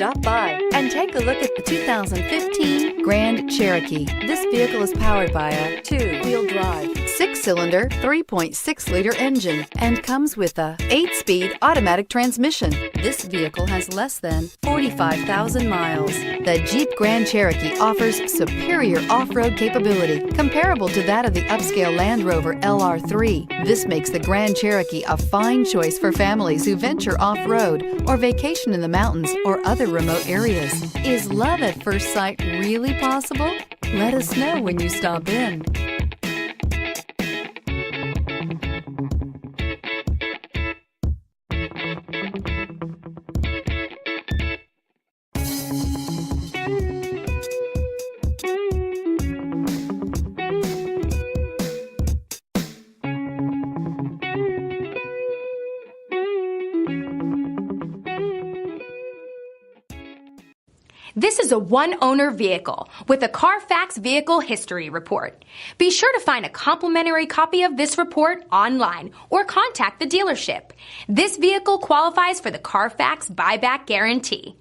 Stop by and take a look at the 2015 Grand Cherokee. This vehicle is powered by a 2-wheel drive, 6-cylinder, 3.6-liter engine and comes with a 8-speed automatic transmission. This vehicle has less than 45,000 miles. The Jeep Grand Cherokee offers superior off-road capability comparable to that of the upscale Land Rover LR3. This makes the Grand Cherokee a fine choice for families who venture off-road or vacation in the mountains or other remote areas. Is love at first sight really possible? Let us know when you stop in. This is a one-owner vehicle with a CARFAX Vehicle History Report. Be sure to find a complimentary copy of this report online or contact the dealership. This vehicle qualifies for the CARFAX Buyback Guarantee.